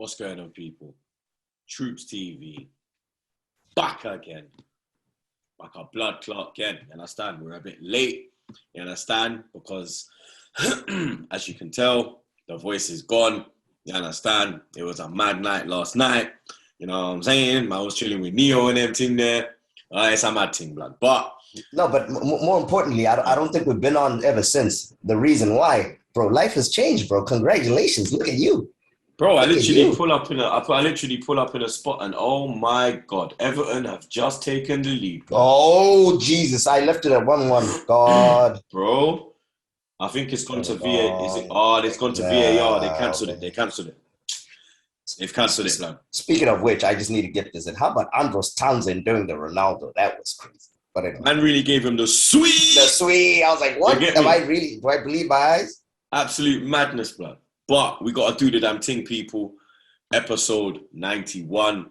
What's going on, people? TroopzTV, back again. Like a blood clot again, you understand? We're a bit late, you understand? Because, as you can tell, the voice is gone, you understand? It was a mad night last night, you know what I'm saying? I was chilling with Neo and everything there. It's a mad thing, blood. But no, but more importantly, I don't think we've been on ever since. The reason why, bro, life has changed, bro. Congratulations. Look at you. bro, I literally pull up in a spot and oh my God, Everton have just taken the lead. Bro. Oh, Jesus. I left it at 1-1. God. Bro, I think it's gone to VAR. Is it? Oh, it's gone to VAR. They cancelled it. They've cancelled it, man. Speaking of which, I just need to get this in. How about Andros Townsend doing the Ronaldo? That was crazy. But anyway. Man really gave him the sweet. The sweet. I was like, what? Do I believe my eyes? Absolute madness, blood. But we got to do the damn thing, people. Episode 91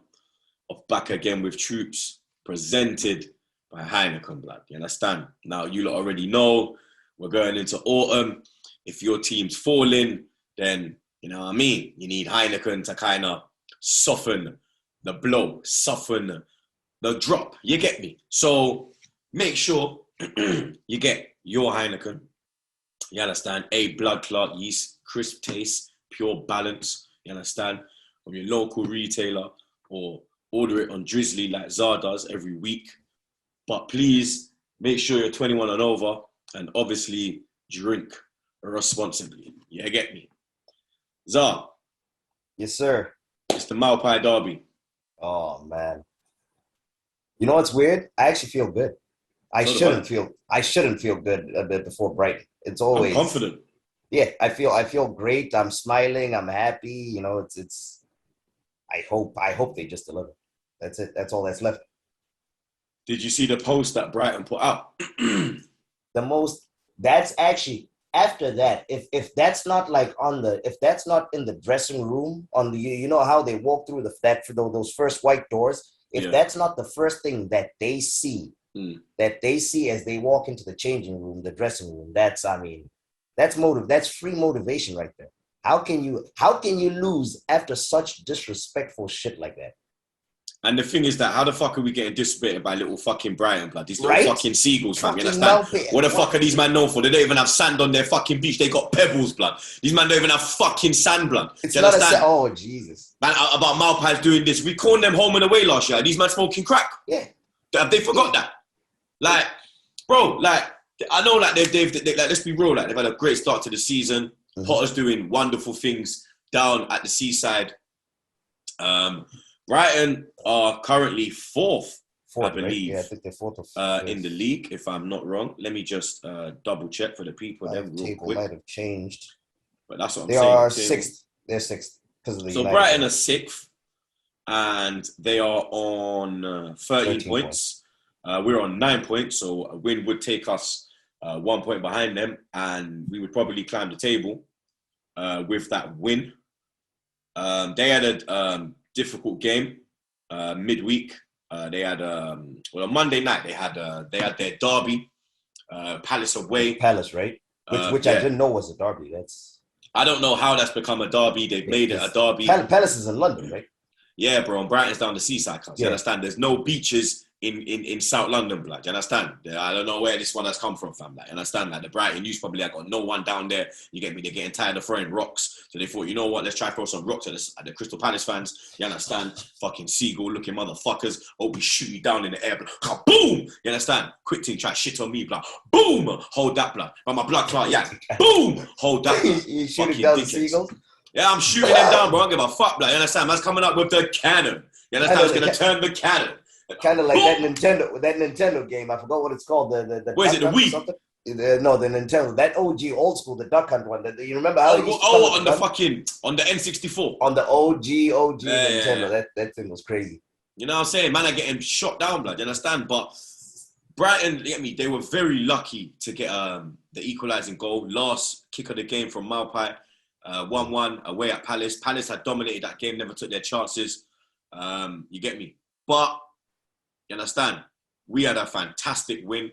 of Back Again with Troopz, presented by Heineken, blood. You understand? Now, you lot already know we're going into autumn. If your team's falling, then, you know what I mean? You need Heineken to kind of soften the blow, soften the drop. You get me? So make sure you get your Heineken. You understand? A blood clot, yeast, crisp taste, pure balance. You understand? From your local retailer, or order it on Drizzly like Zar does every week. But please make sure you're 21 and over, and obviously drink responsibly. You get me? Zar. Yes, sir. It's the Maupay derby. Oh, man. You know what's weird? I actually feel good. I shouldn't feel good a bit before Brighton. It's always I'm confident. Yeah, I feel great. I'm smiling. I'm happy. You know, it's. I hope they just deliver. That's it. That's all that's left. Did you see the post that Brighton put out? That's actually after that. If that's not like if that's not in the dressing room on the, you know how they walk through those first white doors. If that's not the first thing that they see. That they see as they walk into the changing room, the dressing room. That's free motivation right there. How can you lose after such disrespectful shit like that? And the thing is that how the fuck are we getting disrespected by little fucking Brighton, blood? These little fucking seagulls, fam. You understand? What the fuck are these men known for? They don't even have sand on their fucking beach. They got pebbles, blood. These men don't even have fucking sand, blood. It's not oh, Jesus. Man, about Maupay's doing this. We called them home and away last year. These men smoking crack. Yeah. Have they forgot that? Like, bro, like, I know, like, they've like, let's be real, like, they've had a great start to the season. Mm-hmm. Potter's doing wonderful things down at the Seaside. Brighton are currently fourth, I believe. Right? Yeah, I think they're fourth or in the league, if I'm not wrong. Let me just double check for the people. The table might have changed. But that's what I'm saying. They are sixth. They're sixth. So Brighton are sixth, and they are on 13 points. We're on 9 points, so a win would take us 1 point behind them, and we would probably climb the table with that win. They had a difficult game midweek. They had on Monday night they had their derby, Palace away. Palace, right? Which I didn't know was a derby. I don't know how that's become a derby. They've made it a derby. Palace is in London, right? Yeah, bro. And Brighton's down the Seaside. You understand? There's no beaches in South London, blood. You understand? I don't know where this one has come from, fam. Like, you understand? Like, the Brighton youth probably got no one down there. You get me? They're getting tired of throwing rocks. So they thought, you know what? Let's try to throw some rocks at the Crystal Palace fans. You understand? Fucking seagull-looking motherfuckers. Oh, we shoot you down in the air, blood. Boom! You understand? Quick thing, try shit on me, blood. Boom! Hold that, blood. By my blood clot, yeah. Boom! Hold that, blood. You shooting down the seagulls? Yeah, I'm shooting them down, bro. I don't give a fuck, blood. You understand? Man's coming up with the cannon. You understand? It's going to turn the cannon. Kind of like that Nintendo game. I forgot what it's called. What is it? The Wii? No, the Nintendo. That OG old school, the Duck Hunt one. You remember how? On the N64. On the OG Nintendo. Yeah. That thing was crazy. You know what I'm saying? Man, are getting shot down, blood. You understand? But Brighton, get me. They were very lucky to get the equalising goal. Last kick of the game from Maupay. 1-1 away at Palace. Palace had dominated that game. Never took their chances. You get me? But you understand? We had a fantastic win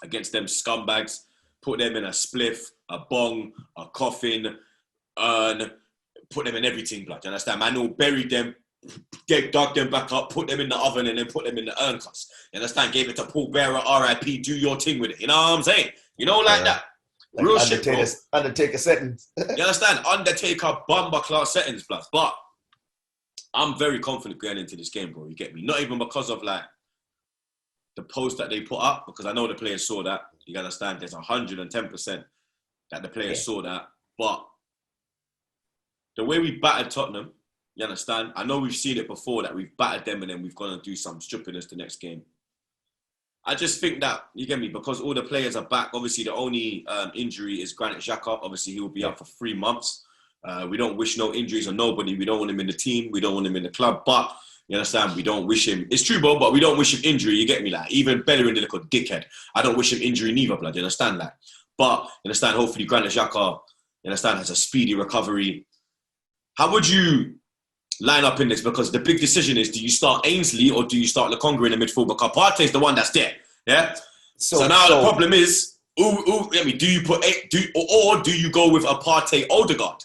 against them scumbags. Put them in a spliff, a bong, a coffin, urn, put them in everything, blood. You understand? Man will bury them, dug them back up, put them in the oven, and then put them in the urn cuss. You understand? Gave it to Paul Bearer, R.I.P. Do your thing with it. You know what I'm saying? You know, like that. Like real shit, bro. Undertaker settings. You understand? Undertaker bumper class settings, blood. But I'm very confident going into this game, bro. You get me? Not even because of like the post that they put up, because I know the players saw that. You understand? There's 110% that the players saw that. But the way we battered Tottenham, you understand? I know we've seen it before that we've battered them and then we've gone and do some stupidness the next game. I just think that, you get me, because all the players are back. Obviously, the only injury is Granit Xhaka. Obviously, he will be out for 3 months. We don't wish no injuries on nobody. We don't want him in the team. We don't want him in the club. But, you understand, we don't wish him... It's true, bro, but we don't wish him injury. You get me? Like, even Bellerin, the little dickhead. I don't wish him injury neither, blood. You understand that? But, you understand, hopefully Granit Xhaka, you understand, has a speedy recovery. How would you line up in this? Because the big decision is, do you start Ainsley or do you start Lokonga in the midfield? Because Partey is the one that's there. Yeah. So now the problem is, do you put do you go with a Partey Odegaard?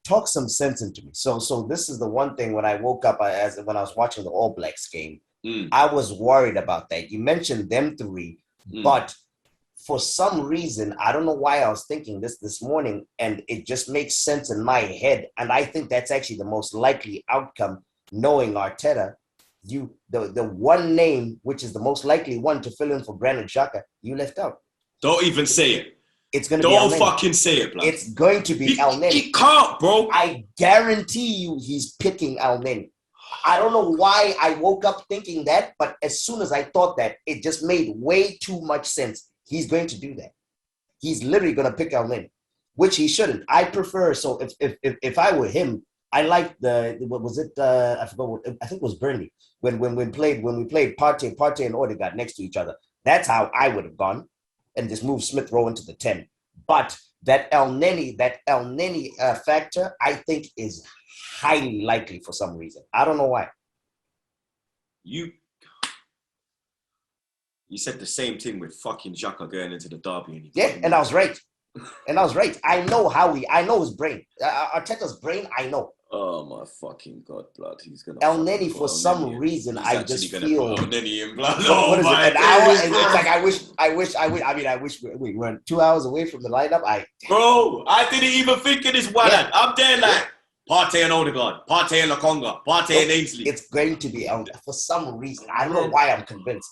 Talk some sense into me. So this is the one thing when I woke up when I was watching the All Blacks game, I was worried about that. You mentioned them three, but for some reason, I don't know why I was thinking this morning, and it just makes sense in my head. And I think that's actually the most likely outcome, knowing Arteta. The one name, which is the most likely one to fill in for Granit Xhaka, you left out. Don't even say it. It's going to be El Neni. Don't fucking say it, blood. It's going to be El Neni. He can't, bro. I guarantee you he's picking El Neni. I don't know why I woke up thinking that, but as soon as I thought that, it just made way too much sense. He's going to do that. He's literally going to pick El Neni, which he shouldn't. I prefer, so if I were him, I like what was it? I forgot I think it was Burnley. When we played Partey and Odegaard next to each other. That's how I would have gone and just moved Smith Rowe into the 10. But that El Neni factor, I think, is highly likely for some reason. I don't know why. You said the same thing with fucking Xhaka going into the derby. And I was right. I know his brain. Arteta's brain, I know. Oh my fucking god, blood! He's gonna El Neni for some reason. I just feel El Neni in blood. What is it? An hour? It's like I wish we weren't 2 hours away from the lineup. Bro, I didn't even think of this one. Yeah. I'm there like Partey and Odegaard, Partey and Lokonga, Partey and Ainsley. It's going to be for some reason. I don't know why I'm convinced.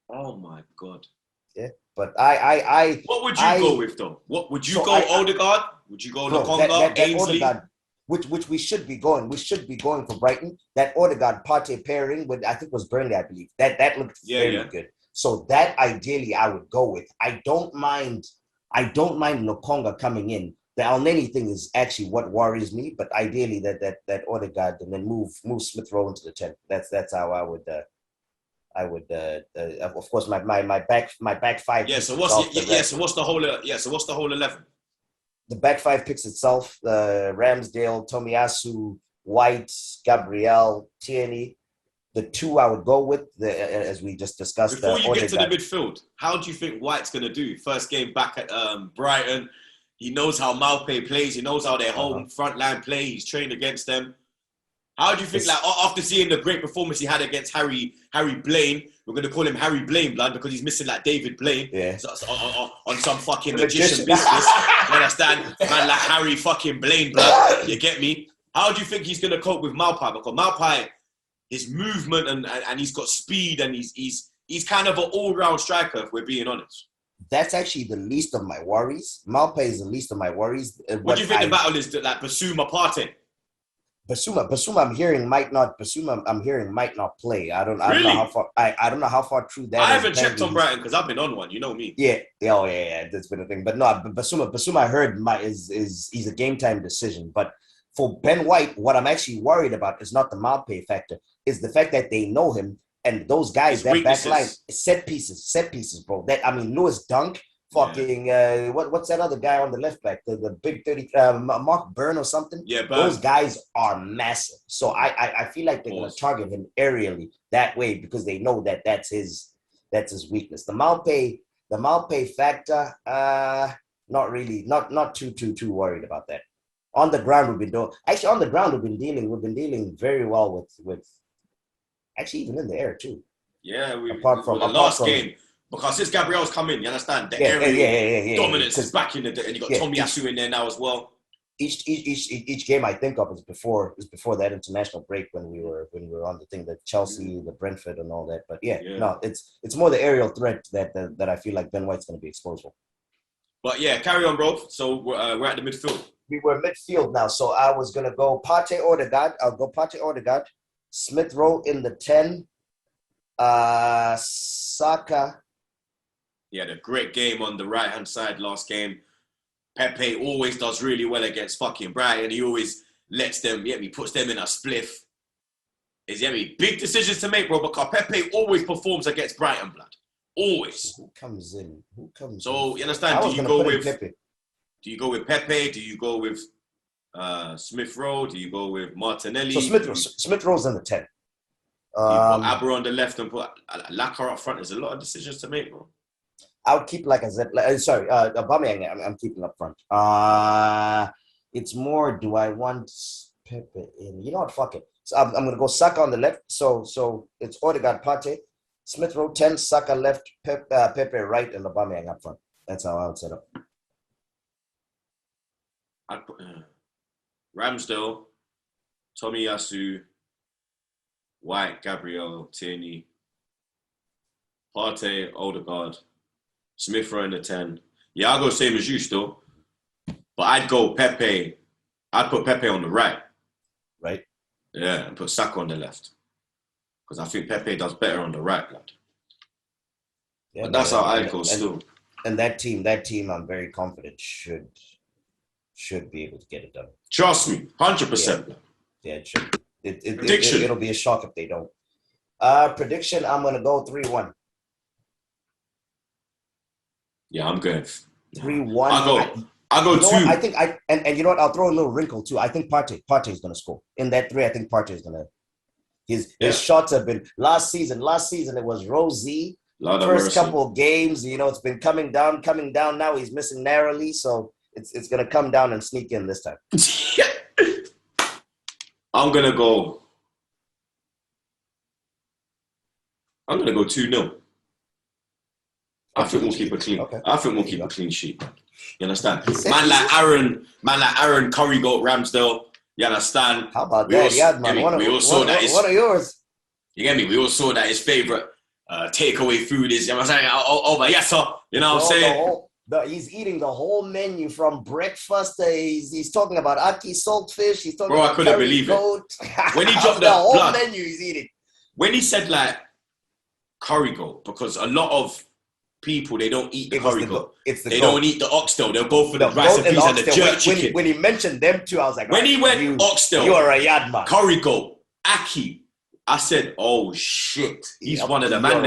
Oh my god. Yeah, but I. What would you go with though? What would you go? Odegaard? Would you go Lokonga? Ainsley? Odegaard, which we should be going. We should be going for Brighton. That Odegaard Partey pairing with I think was Burnley, I believe. That looked very good. So that ideally I would go with. I don't mind Lokonga coming in. The El Neni thing is actually what worries me. But ideally that Odegaard and then move Smith Rowe into the 10. That's how I would. Of course, my back five. Yeah. So what's the whole 11? The back five picks itself: Ramsdale, Tomiyasu, White, Gabriel, Tierney. The two I would go with, as we just discussed. Before you get to the midfield, how do you think White's going to do? First game back at Brighton. He knows how Maupay plays. He knows how their home front line play. He's trained against them. How do you think, like, after seeing the great performance he had against Harry Blaine, we're going to call him Harry Blaine, blood, because he's missing, like, David Blaine on some fucking magician business. You understand? Man, like Harry fucking Blaine, blood. You get me? How do you think he's going to cope with Maupay? Because Maupay, his movement and he's got speed and he's kind of an all-round striker, if we're being honest. That's actually the least of my worries. Maupay is the least of my worries. What do you think the battle is, like, Basuma Partey? Basuma, I'm hearing might not play. I don't know how far. I don't know how far true that is. I haven't checked on Brighton because I've been on one. You know me. Yeah. That's been a thing. But no, Basuma, I heard he's a game time decision. But for Ben White, what I'm actually worried about is not the Maupay factor. Is the fact that they know him and those guys that back line set pieces, bro. Lewis Dunk. Fucking what's that other guy on the left back? The big 30 Mark Byrne or something. Yeah, Byrne. Those guys are massive. So I feel like they're gonna target him aerially that way because they know that that's his weakness. The Maupay factor, not really, not too worried about that. On the ground, we've been dealing very well with actually even in the air too. Yeah, apart from the last game, because since Gabriel's come in, you understand the aerial dominance is back in the day, and you got Tomiyasu in there now as well. Each game I think of is before that international break when we were on the thing, the Chelsea, the Brentford, and all that. But no, it's more the aerial threat that I feel like Ben White's going to be exposed for. But yeah, carry on, bro. So we're at the midfield. We were midfield now, so I was going to go Partey Odegaard. I'll go Partey Odegaard, Smith Rowe in the 10, Saka. He had a great game on the right hand side last game. Pepe always does really well against fucking Brighton. He always lets them, puts them in a spliff. Big decisions to make, bro, because Pepe always performs against Brighton, blood. Always. Who comes in? So, you understand? Do you go with Pepe? Do you go with Smith Rowe? Do you go with Martinelli? So Smith Rowe's in the 10. You put Abra on the left and put Laka up front. There's a lot of decisions to make, bro. I would keep Aubameyang. I'm keeping up front. It's more. Do I want Pepe in? You know what? Fuck it. So I'm gonna go Saka on the left. So it's Odegaard, Partey, Smith Rowe 10, Saka left, Pepe right, and Aubameyang up front. That's how I would set up. I'd put Ramsdale, Tomiyasu, White, Gabriel, Tierney, Partey, Odegaard, Smith Rowe in the 10. Yeah, I'll go same as you still. But I'd go Pepe. I'd put Pepe on the right. Right? Yeah, and put Saka on the left. Because I think Pepe does better on the right, lad. Yeah, but that's how I'd go still. And that team, I'm very confident should be able to get it done. Trust me, 100%. Yeah, it should. Prediction. It'll be a shock if they don't. Prediction, I'm going to go 3-1. Yeah, I'm good. 3-1. I'll go 2. I think and you know what? I'll throw a little wrinkle too. I think Partey is going to score. In that 3, I think Partey is going to. His shots have been last season. It was rosy. First couple of games, it's been coming down. Now he's missing narrowly, so it's going to come down and sneak in this time. I'm going to go 2-0. I think we'll keep a clean. Okay. I think we'll keep a clean sheet. You understand? Man like Aaron, Curry Goat, Ramsdale. You understand? How about that? Yeah, man. One of yours. You get me? We all saw that his favorite takeaway food is, I'm saying, over yes, sir. You know what I'm saying? He's eating the whole menu from breakfast. He's talking about Aki saltfish. He's talking about I couldn't believe goat. It. When he dropped the whole blood, menu, he's eating. When he said like curry goat, because a lot of people, they don't eat the curry goat. They don't eat the oxtail. They'll go for the rice and peas and the jerk chicken. When he mentioned them two, I was like, when he went oxtail, you are a yard man. Curry goat, Aki. I said, oh shit, he's one of the man.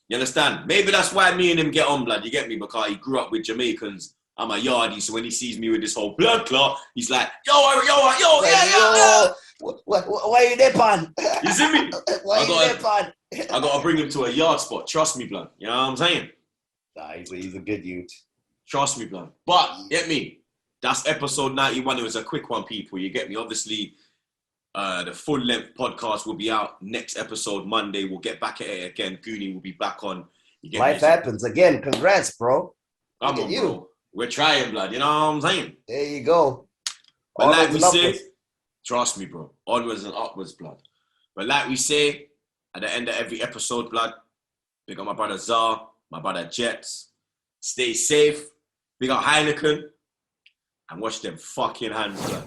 You understand? Maybe that's why me and him get on, blood. You get me? Because he grew up with Jamaicans. I'm a yardie, so when he sees me with this whole blood clot, he's like, yo, yeah. Why are you there, pan? You see me? Why are you there, pan? I gotta bring him to a yard spot. Trust me, blood. You know what I'm saying? Nah, he's a good youth. Trust me, blood. But get me. That's episode 91. It was a quick one, people. You get me? Obviously, the full-length podcast will be out next episode Monday. We'll get back at it again. Goonie will be back on. Life happens again. Congrats, bro. Come on, bro. We're trying, blood. You know what I'm saying? There you go. But like we say, trust me, bro. Onwards and upwards, blood. But like we say, at the end of every episode, blood, big up my brother Zar, my brother Jets. Stay safe. Big up Heineken. And wash them fucking hands, blood.